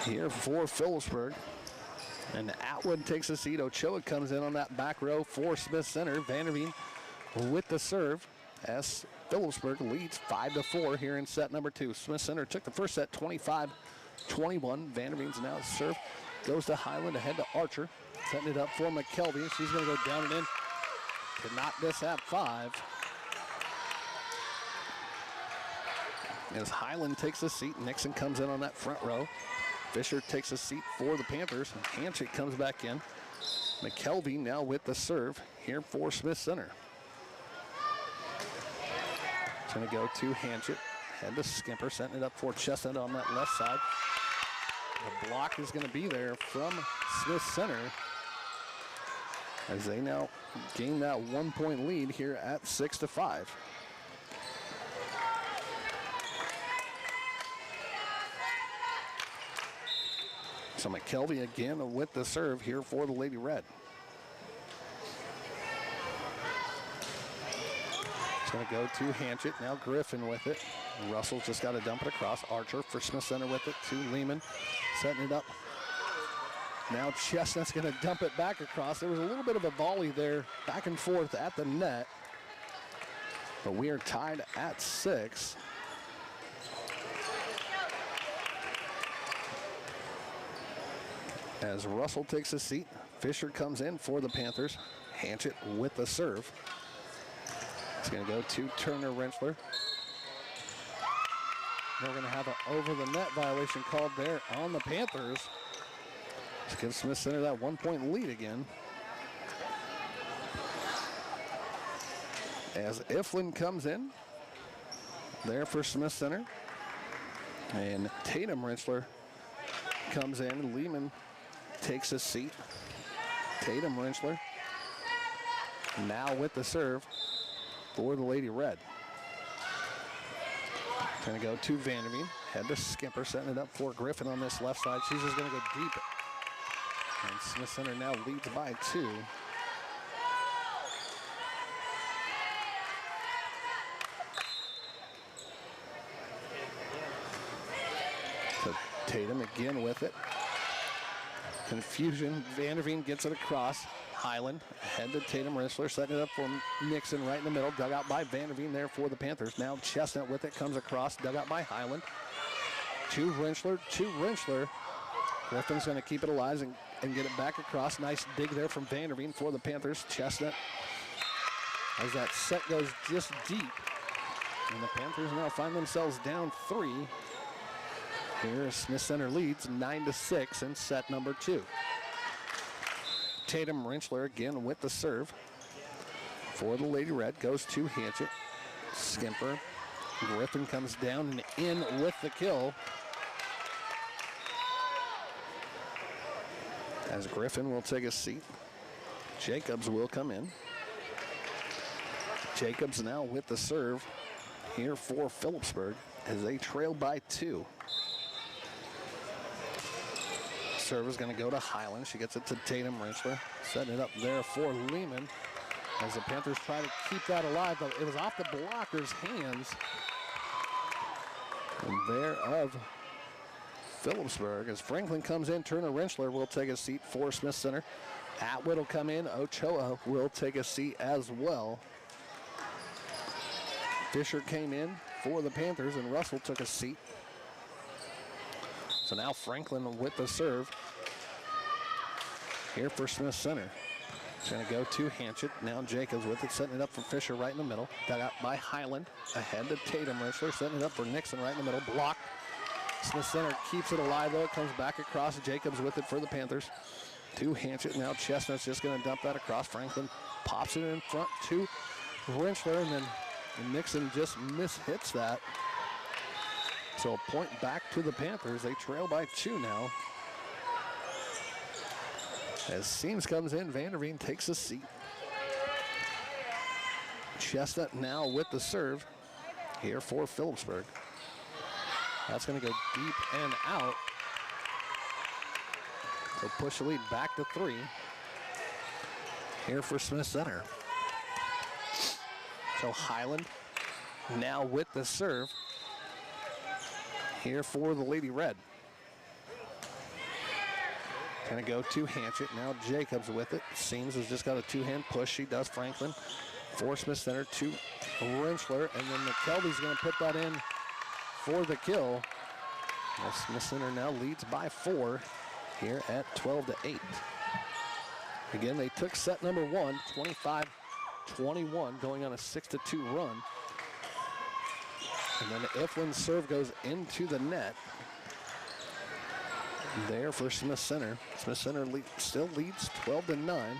Here for Phillipsburg. And Atwood takes a seat. Ochoa comes in on that back row for Smith Center. Vanderveen with the serve as Phillipsburg leads 5-4 here in set number 2. Smith Center took the first set 25-21. Vanderveen's now serve goes to Highland ahead to Archer. Setting it up for McKelvey. She's going to go down and in to knock this at 5. As Highland takes a seat, Nixon comes in on that front row. Fisher takes a seat for the Panthers. Hanchett comes back in. McKelvey now with the serve here for Smith Center. It's going to go to Hanchett. Head to Skimper, setting it up for Chestnut on that left side. The block is going to be there from Smith Center as they now gain that 1-point lead here at 6-5. So McKelvey again with the serve here for the Lady Red. It's going to go to Hanchett. Now Griffin with it. Russell's just got to dump it across. Archer for Smith Center with it to Lehman. Setting it up. Now Chestnut's going to dump it back across. There was a little bit of a volley there back and forth at the net. But we are tied at 6. As Russell takes a seat, Fisher comes in for the Panthers. Hanchett with the serve. It's going to go to Turner Rentschler. We're going to have an over-the-net violation called there on the Panthers. Let's give Smith Center that 1-point lead again. As Iflin comes in there for Smith Center. And Tatum Rentschler comes in. Lehman takes a seat. Tatum Rentschler now with the serve for the Lady Red. Going to go to Vanderveen. Head to Skimper, setting it up for Griffin on this left side. She's just going to go deep. And Smith Center now leads by 2. So Tatum again with it. Confusion. Vanderveen gets it across. Highland head to Tatum Rentschler, setting it up for Nixon right in the middle. Dug out by Vanderveen there for the Panthers. Now Chestnut with it, comes across, dug out by Highland. To Rentschler. Griffin's going to keep it alive and get it back across. Nice dig there from Vanderveen for the Panthers. Chestnut, as that set goes just deep. And the Panthers now find themselves down 3. Here, Smith Center leads 9-6 in set number 2. Tatum Rentschler again with the serve for the Lady Red. Goes to Hanchett. Skimper. Griffin comes down and in with the kill. As Griffin will take a seat. Jacobs will come in. Jacobs now with the serve here for Phillipsburg as they trail by 2. Serve is going to go to Highland. She gets it to Tatum Rentschler. Setting it up there for Lehman as the Panthers try to keep that alive, but it was off the blocker's hands. And there of Phillipsburg. As Franklin comes in, Turner Rentschler will take a seat for Smith Center. Atwood will come in. Ochoa will take a seat as well. Fisher came in for the Panthers, and Russell took a seat. So now Franklin with the serve here for Smith Center. It's going to go to Hanchett. Now Jacobs with it, setting it up for Fisher right in the middle. Dug out by Highland. Ahead to Tatum Rentschler, setting it up for Nixon right in the middle. Blocked. Smith Center keeps it alive though. It comes back across. Jacobs with it for the Panthers. To Hanchett. Now Chestnut's just going to dump that across. Franklin pops it in front to Rentschler, and then Nixon just mishits that. So a point back to the Panthers. They trail by 2 now. As Seams comes in, Vanderveen takes a seat. Chestnut now with the serve here for Phillipsburg. That's going to go deep and out. So push the lead back to 3 here for Smith Center. So Highland now with the serve here for the Lady Red. Gonna go to Hanchett. Now Jacobs with it. Seams has just got a 2-hand push. She does. Franklin for Smith Center to Rentschler, and then McKelvey's gonna put that in for the kill. Well, Smith Center now leads by 4 here at 12-8. Again, they took set number 1, 25-21, going on a 6-2 run. And then Iflin's serve goes into the net. There for Smith Center. Smith Center still leads 12-9.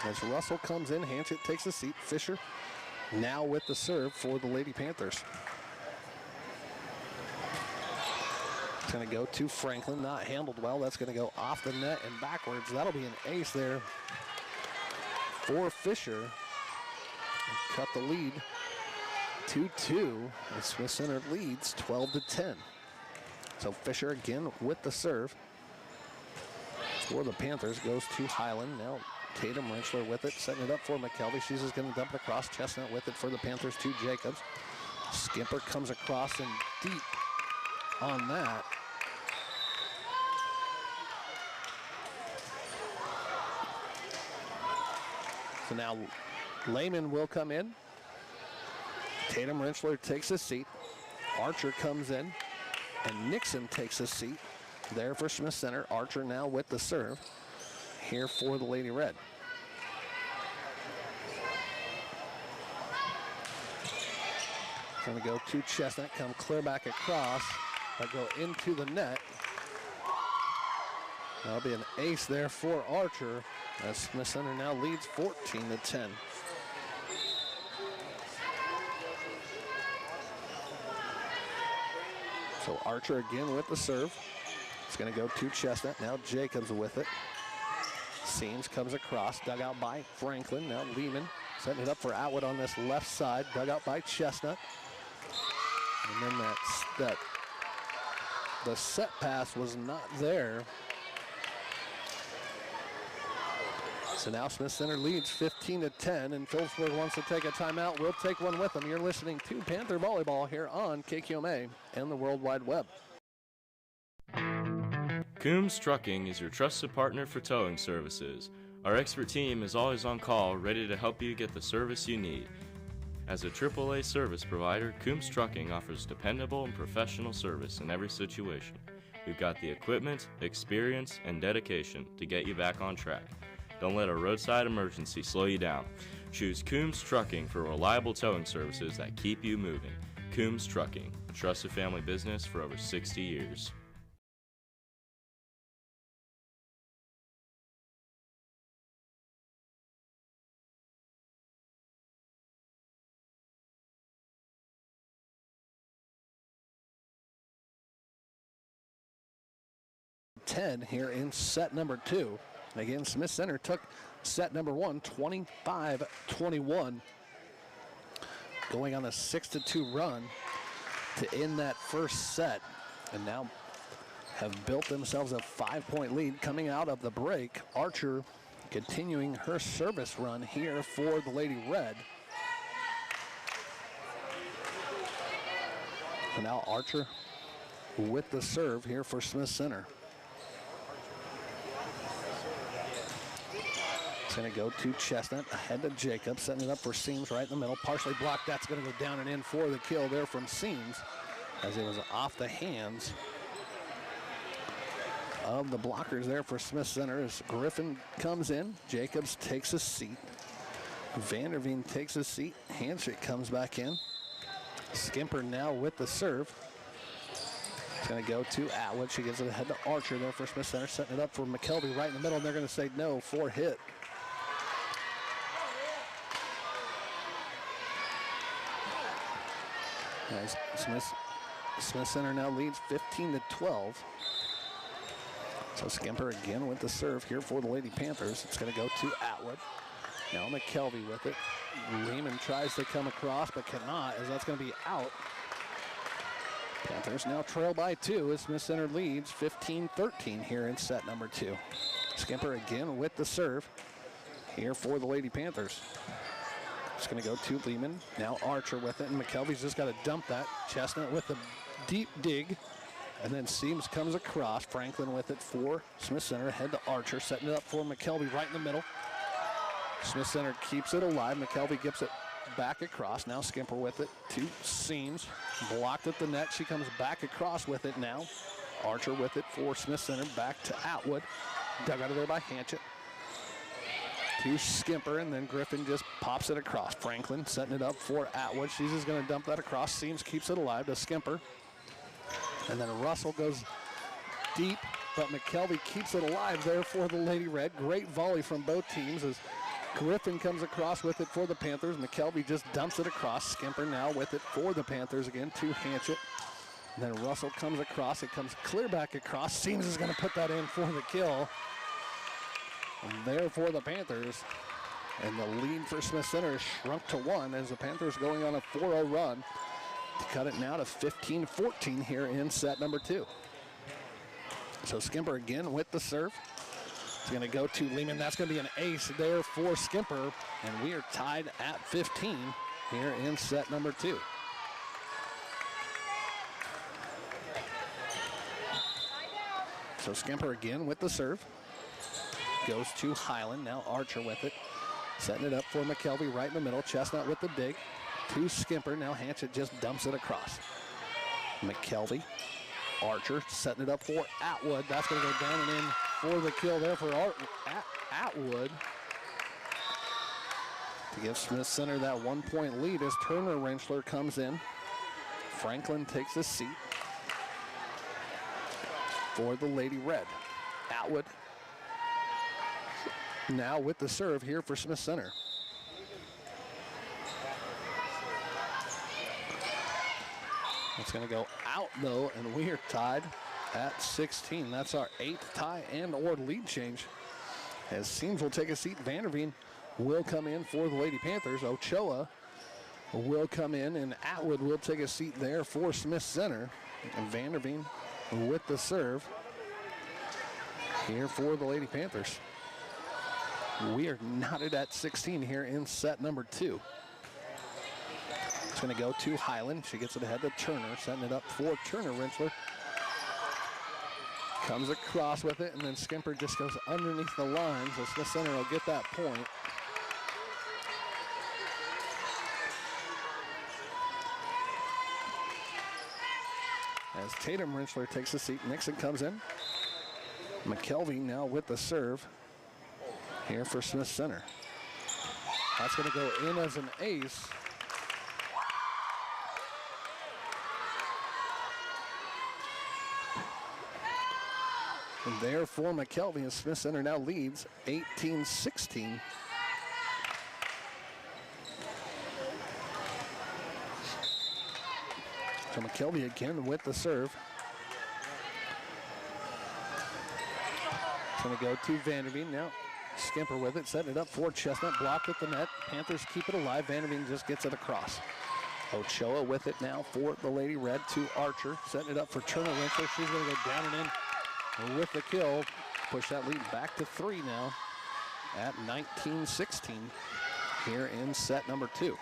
As Russell comes in, Hanchett takes a seat. Fisher now with the serve for the Lady Panthers. It's going to go to Franklin, not handled well. That's going to go off the net and backwards. That'll be an ace there for Fisher. Cut the lead to 2. And Smith Center leads 12-10. So Fisher again with the serve for the Panthers. Goes to Highland. Now Tatum Rentschler with it, setting it up for McKelvey. She's just going to dump it across. Chestnut with it for the Panthers to Jacobs. Skimper comes across and deep on that. So now Lehman will come in. Tatum Rentschler takes a seat. Archer comes in. And Nixon takes a seat there for Smith Center. Archer now with the serve here for the Lady Red. Going to go to Chestnut, come clear back across, but go into the net. That'll be an ace there for Archer as Smith Center now leads 14-10. So Archer again with the serve. It's going to go to Chestnut. Now Jacobs with it. Seams comes across, dug out by Franklin. Now Lehman setting it up for Atwood on this left side, dug out by Chestnut. And then the set pass was not there. So now Smith Center leads 15-10, and Phillipsburg wants to take a timeout. We'll take one with them. You're listening to Panther Volleyball here on KQMA and the World Wide Web. Coombs Trucking is your trusted partner for towing services. Our expert team is always on call, ready to help you get the service you need. As a AAA service provider, Coombs Trucking offers dependable and professional service in every situation. We've got the equipment, experience, and dedication to get you back on track. Don't let a roadside emergency slow you down. Choose Coombs Trucking for reliable towing services that keep you moving. Coombs Trucking, a trusted family business for over 60 years. Here in set number 2. Again, Smith Center took set number 1, 25-21. Going on a 6-2 run to end that first set. And now have built themselves a 5-point lead coming out of the break. Archer continuing her service run here for the Lady Red. And now Archer with the serve here for Smith Center. Going to go to Chestnut, ahead to Jacobs, setting it up for Seams right in the middle. Partially blocked, that's going to go down and in for the kill there from Seams as it was off the hands of the blockers there for Smith Center as Griffin comes in. Jacobs takes a seat. Vanderveen takes a seat. Handshake comes back in. Skimper now with the serve. It's going to go to Atwood. She gives it ahead to Archer there for Smith Center, setting it up for McKelvey right in the middle, and they're going to say no for hit. As Smith Center now leads 15-12. So Skimper again with the serve here for the Lady Panthers. It's going to go to Atwood. Now McKelvey with it. Lehman tries to come across but cannot, as that's going to be out. Panthers now trail by 2 as Smith Center leads 15-13 here in set number 2. Skimper again with the serve here for the Lady Panthers. It's going to go to Lehman. Now Archer with it, and McKelvey's just got to dump that. Chestnut with a deep dig, and then Seams comes across. Franklin with it for Smith Center. Head to Archer, setting it up for McKelvey right in the middle. Smith Center keeps it alive. McKelvey gets it back across. Now Skimper with it to Seams. Blocked at the net. She comes back across with it now. Archer with it for Smith Center. Back to Atwood. Dug out of there by Hanchett. To Skimper, and then Griffin just pops it across. Franklin setting it up for Atwood. She's just going to dump that across. Seams keeps it alive to Skimper. And then Russell goes deep, but McKelvey keeps it alive there for the Lady Red. Great volley from both teams as Griffin comes across with it for the Panthers. McKelvey just dumps it across. Skimper now with it for the Panthers again to Hanchett. And then Russell comes across. It comes clear back across. Seams is going to put that in for the kill. And there for the Panthers. And the lead for Smith Center is shrunk to 1 as the Panthers going on a 4-0 run to cut it now to 15-14 here in set number 2. So Skimper again with the serve. It's going to go to Lehman. That's going to be an ace there for Skimper. And we are tied at 15 here in set number 2. So Skimper again with the serve. Goes to Highland. Now Archer with it. Setting it up for McKelvey right in the middle. Chestnut with the dig. To Skimper. Now Hanchett just dumps it across. McKelvey Archer setting it up for Atwood. That's going to go down and in for the kill there for Atwood. To give Smith Center that 1-point lead as Turner Rentschler comes in. Franklin takes a seat for the Lady Red. Atwood now with the serve here for Smith Center. It's going to go out, though, and we are tied at 16. That's our 8th tie and or lead change. As Seams will take a seat, Vanderveen will come in for the Lady Panthers. Ochoa will come in, and Atwood will take a seat there for Smith Center. And Vanderveen with the serve here for the Lady Panthers. We are knotted at 16 here in set number 2. It's going to go to Highland. She gets it ahead to Turner, setting it up for Turner Rentschler. Comes across with it, and then Skimper just goes underneath the line, so Smith Center will get that point. As Tatum Rentschler takes a seat, Nixon comes in. McKelvey now with the serve here for Smith Center. That's going to go in as an ace. And there for McKelvey, and Smith Center now leads 18-16. So McKelvey again with the serve. It's going to go to Vanderveen now. Skimper with it, setting it up for Chestnut, blocked at the net. Panthers keep it alive. Vanderveen just gets it across. Ochoa with it now for the Lady Red to Archer, setting it up for Turner Rentschler. She's going to go down and in with the kill. Push that lead back to 3 now at 19-16 here in set number 2.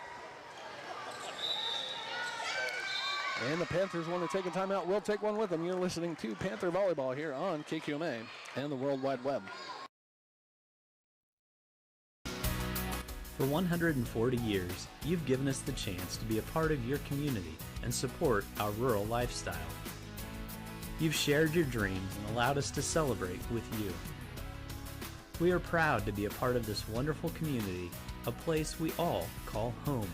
And the Panthers want to take a timeout. We'll take one with them. You're listening to Panther Volleyball here on KQMA and the World Wide Web. For 140 years, you've given us the chance to be a part of your community and support our rural lifestyle. You've shared your dreams and allowed us to celebrate with you. We are proud to be a part of this wonderful community, a place we all call home.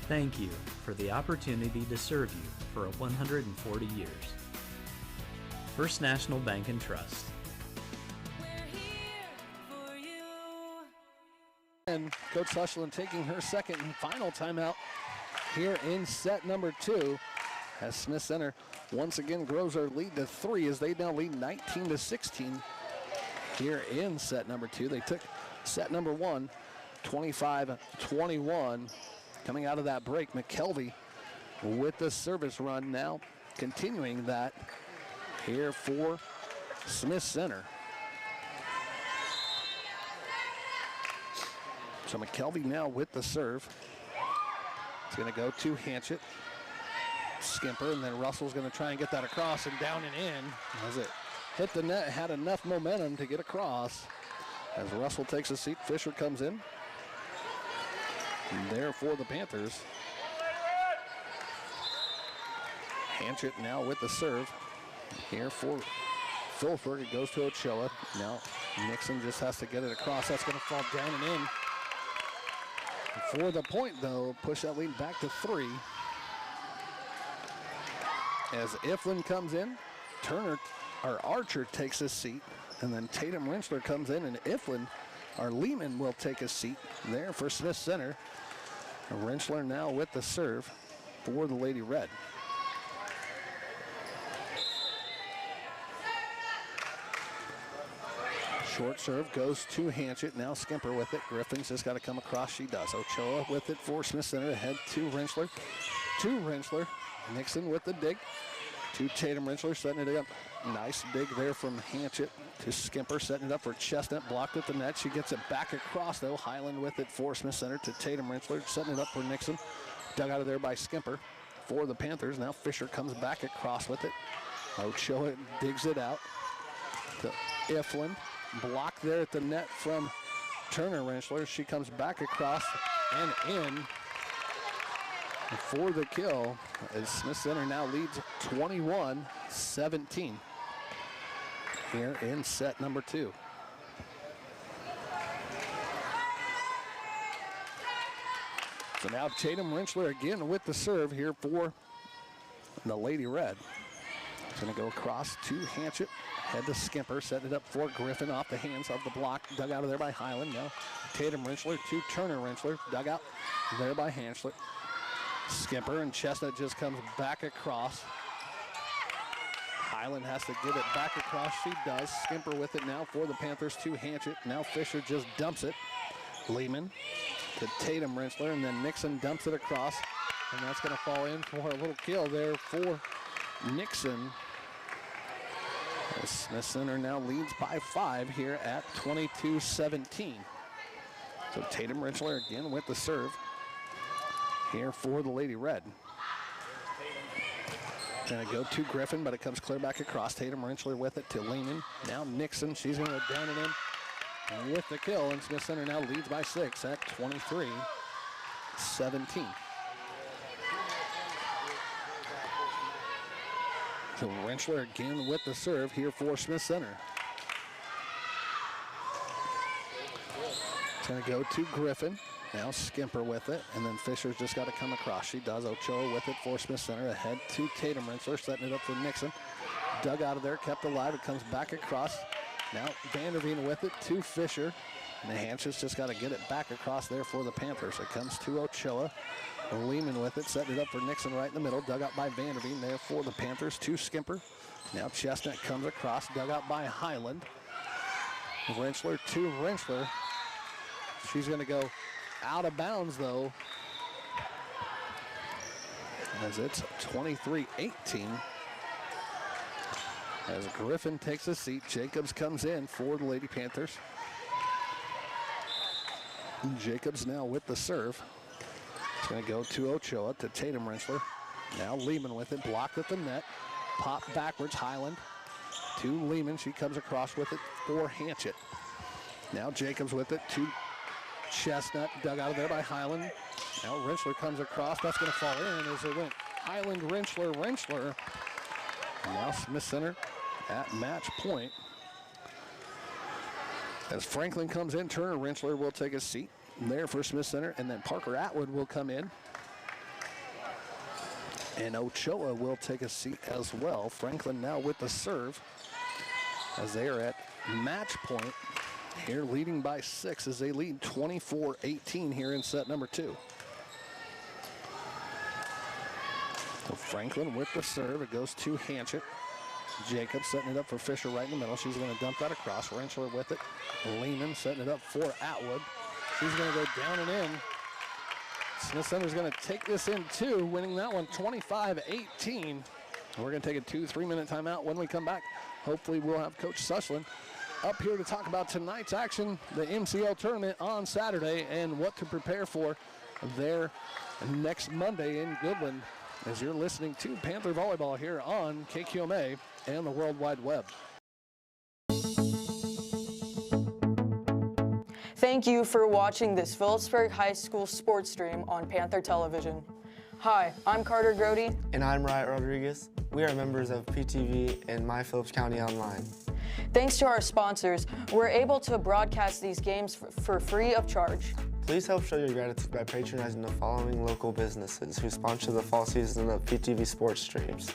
Thank you for the opportunity to serve you for 140 years. First National Bank and Trust. And Coach Sushland taking her second and final timeout here in set number 2 as Smith Center once again grows their lead to 3 as they now lead 19-16 here in set number 2. They took set number 1, 25-21. Coming out of that break, McKelvey with the service run now, continuing that here for Smith Center. So McKelvey now with the serve. It's going to go to Hanchett. Skimper, and then Russell's going to try and get that across and down and in. As it hit the net, had enough momentum to get across. As Russell takes a seat, Fisher comes in. And there for the Panthers. Hanchett now with the serve. Here for Phillipsburg, it goes to Ochoa. Now Nixon just has to get it across. That's going to fall down and in. For the point, though, push that lead back to 3. As Iflin comes in, Archer takes a seat, and then Tatum Rentschler comes in, and Iflin, Lehman will take a seat there for Smith Center. Rentschler now with the serve for the Lady Red. Short serve goes to Hanchett. Now Skimper with it. Griffin's just got to come across. She does. Ochoa with it for Smith Center. Ahead to Rentschler. Nixon with the dig. To Tatum Rentschler, setting it up. Nice dig there from Hanchett to Skimper, setting it up for Chestnut. Blocked at the net. She gets it back across, though. Highland with it for Smith Center to Tatum Rentschler, setting it up for Nixon. Dug out of there by Skimper for the Panthers. Now Fisher comes back across with it. Ochoa digs it out to Iflin. Blocked there at the net from Turner Rentschler. She comes back across and in. for the kill as Smith Center now leads 21-17 here in set number 2. So now Tatum Rentschler again with the serve here for the Lady Red. It's going to go across to Hanchett, head to Skimper, setting it up for Griffin off the hands of the block, dug out of there by Highland. Now Tatum Rentschler to Turner Rentschler, dug out there by Hanchlet. Skimper and Chestnut just comes back across. Highland has to give it back across. She does. Skimper with it now for the Panthers to Hanchett. Now Fisher just dumps it. Lehman to Tatum Rentschler, and then Nixon dumps it across. And that's going to fall in for a little kill there for Nixon. As Smith Center now leads by 5 here at 22-17. So Tatum Rentschler again with the serve here for the Lady Red. Going to go to Griffin, but it comes clear back across. Tatum Rentschler with it to Lehman. Now Nixon, she's going to go down and in with the kill, and Smith Center now leads by 6 at 23-17. So Rentschler again with the serve here for Smith Center. It's going to go to Griffin. Now Skimper with it, and then Fisher's just got to come across. She does. Ochoa with it for Smith Center. Ahead to Tatum Rentschler, setting it up for Nixon. Dug out of there, kept alive. It comes back across. Now Vanderveen with it to Fisher. And the Hanshes just got to get it back across there for the Panthers. It comes to Ochoa. Lehman with it, setting it up for Nixon right in the middle. Dug out by Vanderveen there for the Panthers to Skimper. Now Chestnut comes across, dug out by Highland. Rentschler to Rentschler. She's going to go out of bounds though, as it's 23-18. As Griffin takes a seat, Jacobs comes in for the Lady Panthers. Jacobs now with the serve. It's going to go to Ochoa, to Tatum Rentschler. Now Lehman with it, blocked at the net. Pop backwards, Highland to Lehman. She comes across with it for Hanchett. Now Jacobs with it to Chestnut, dug out of there by Highland. Now Rentschler comes across. That's going to fall in as it went Highland, Rentschler, Rentschler. And now Smith Center at match point. As Franklin comes in, Turner Rentschler will take a seat there for Smith Center, and then Parker Atwood will come in. And Ochoa will take a seat as well. Franklin now with the serve as they are at match point. Here leading by 6 as they lead 24-18 here in set number 2. So Franklin with the serve. It goes to Hanchett. Jacobs setting it up for Fisher right in the middle. She's going to dump that across. Rentschler with it. Lehman setting it up for Atwood. She's going to go down and in. Smith Center's going to take this in too, winning that one 25-18. We're going to take a 2-3 minute timeout. When we come back, hopefully we'll have Coach Sussland up here to talk about tonight's action, the MCL tournament on Saturday, and what to prepare for there next Monday in Goodland, as you're listening to Panther Volleyball here on KQMA and the World Wide Web. Thank you for watching this Phillipsburg High School sports stream on Panther Television. Hi, I'm Carter Grody. And I'm Riot Rodriguez. We are members of PTV and My Phillips County Online. Thanks to our sponsors, we're able to broadcast these games for free of charge. Please help show your gratitude by patronizing the following local businesses who sponsor the fall season of PTV sports streams.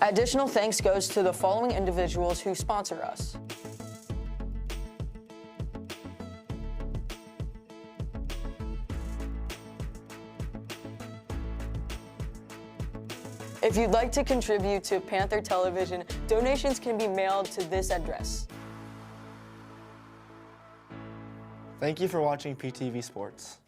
Additional thanks goes to the following individuals who sponsor us. If you'd like to contribute to Panther Television, donations can be mailed to this address. Thank you for watching PTV Sports.